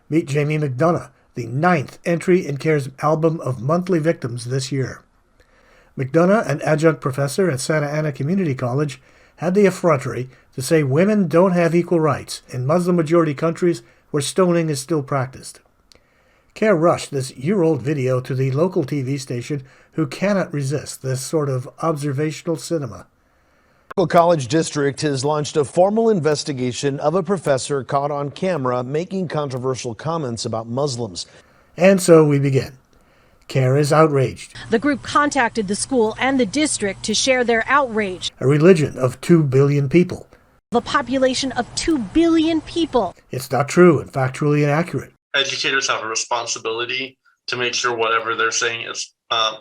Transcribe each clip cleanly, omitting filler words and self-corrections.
Meet Jamie McDonough, the ninth entry in CAIR's album of monthly victims this year. McDonough, an adjunct professor at Santa Ana Community College, had the effrontery to say women don't have equal rights in Muslim-majority countries where stoning is still practiced. CAIR rushed this year-old video to the local TV station, who cannot resist this sort of observational cinema. College District has launched a formal investigation of a professor caught on camera making controversial comments about Muslims. And so we begin. CAIR is outraged. The group contacted the school and the district to share their outrage. A religion of 2 billion people. The population of 2 billion people. It's not true and factually inaccurate. Educators have a responsibility to make sure whatever they're saying is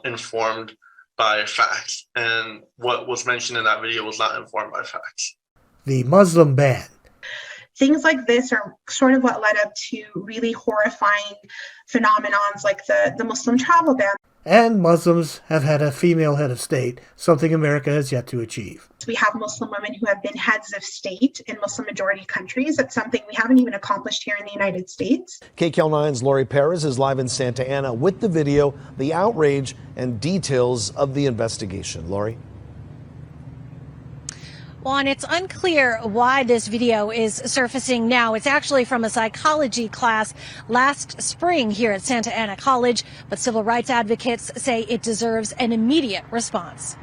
informed by facts, and what was mentioned in that video was not informed by facts. The Muslim ban. Things like this are sort of what led up to really horrifying phenomenons like the Muslim travel ban. And Muslims have had a female head of state, something America has yet to achieve. We have Muslim women who have been heads of state in Muslim-majority countries. That's something we haven't even accomplished here in the United States. KCAL 9's Lori Perez is live in Santa Ana with the video, the outrage, and details of the investigation. Lori? Well, and it's unclear why this video is surfacing now. It's actually from a psychology class last spring here at Santa Ana College, but civil rights advocates say it deserves an immediate response.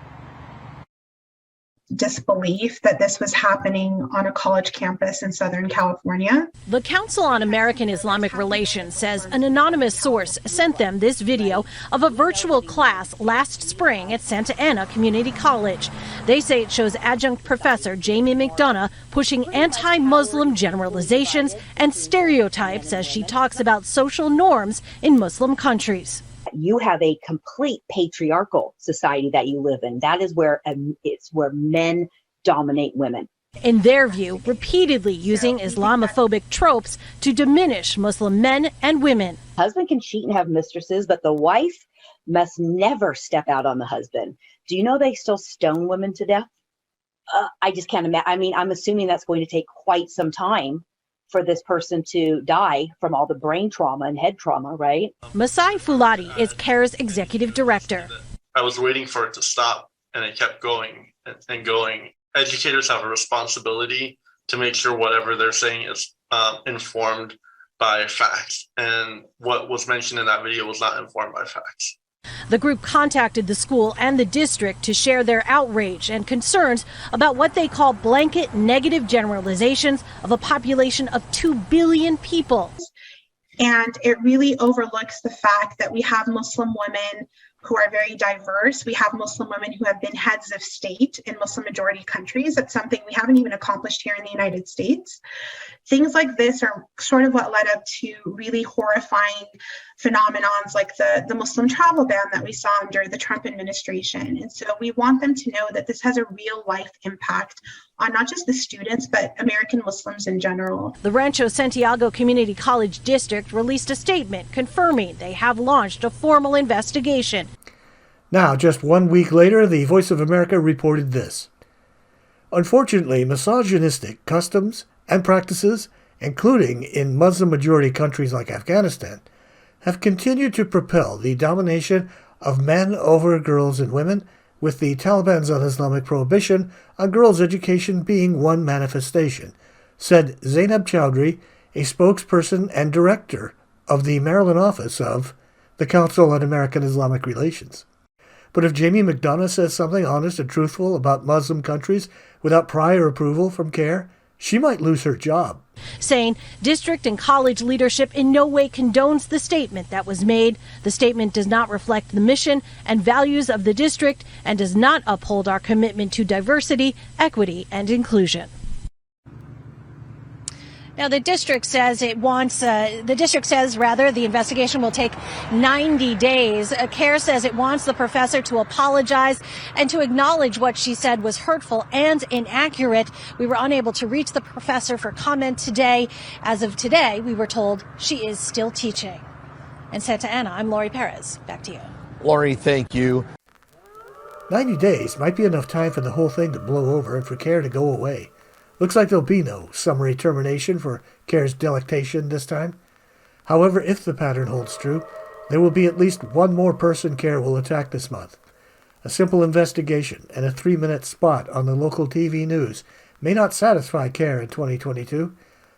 Disbelief that this was happening on a college campus in Southern California. The Council on American Islamic Relations says an anonymous source sent them this video of a virtual class last spring at Santa Ana Community College. They say it shows adjunct professor Jamie McDonough pushing anti-Muslim generalizations and stereotypes as she talks about social norms in Muslim countries. You have a complete patriarchal society that you live in. That is where it's where men dominate women. In their view, repeatedly using Islamophobic tropes to diminish Muslim men and women. Husband can cheat and have mistresses, but the wife must never step out on the husband. Do you know they still stone women to death? I just can't imagine. I mean, I'm assuming that's going to take quite some time for this person to die from all the brain trauma and head trauma, right? Masai Fuladi is CAIR's executive director. I was waiting for it to stop, and it kept going and going. Educators have a responsibility to make sure whatever they're saying is informed by facts, and what was mentioned in that video was not informed by facts. The group contacted the school and the district to share their outrage and concerns about what they call blanket negative generalizations of a population of 2 billion people. And it really overlooks the fact that we have Muslim women who are very diverse. We have Muslim women who have been heads of state in Muslim-majority countries. That's something we haven't even accomplished here in the United States. Things like this are sort of what led up to really horrifying phenomenons like the Muslim travel ban that we saw under the Trump administration. And so we want them to know that this has a real life impact on not just the students, but American Muslims in general. The Rancho Santiago Community College District released a statement confirming they have launched a formal investigation. Now, just 1 week later, the Voice of America reported this. Unfortunately, misogynistic customs and practices, including in Muslim-majority countries like Afghanistan, have continued to propel the domination of men over girls and women, with the Taliban's un-Islamic prohibition on girls' education being one manifestation, said Zainab Chowdhury, a spokesperson and director of the Maryland office of the Council on American Islamic Relations. But if Jamie McDonough says something honest and truthful about Muslim countries without prior approval from CAIR, she might lose her job. Saying district and college leadership in no way condones the statement that was made. The statement does not reflect the mission and values of the district and does not uphold our commitment to diversity, equity, and inclusion. Now, the district says the investigation will take 90 days. CAIR says it wants the professor to apologize and to acknowledge what she said was hurtful and inaccurate. We were unable to reach the professor for comment today. As of today, we were told she is still teaching. In Santa Ana, I'm Lori Perez. Back to you. Lori, thank you. 90 days might be enough time for the whole thing to blow over and for CAIR to go away. Looks like there'll be no summary termination for CAIR's delectation this time. However, if the pattern holds true, there will be at least one more person CAIR will attack this month. A simple investigation and a 3-minute spot on the local TV news may not satisfy CAIR in 2022.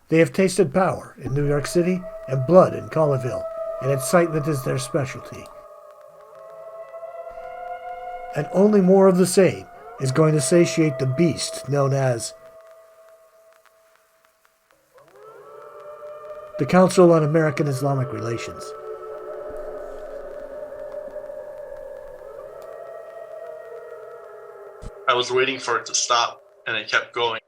They have tasted power in New York City and blood in Colleyville, and incitement is their specialty. And only more of the same is going to satiate the beast known as the Council on American-Islamic Relations. I was waiting for it to stop, and it kept going.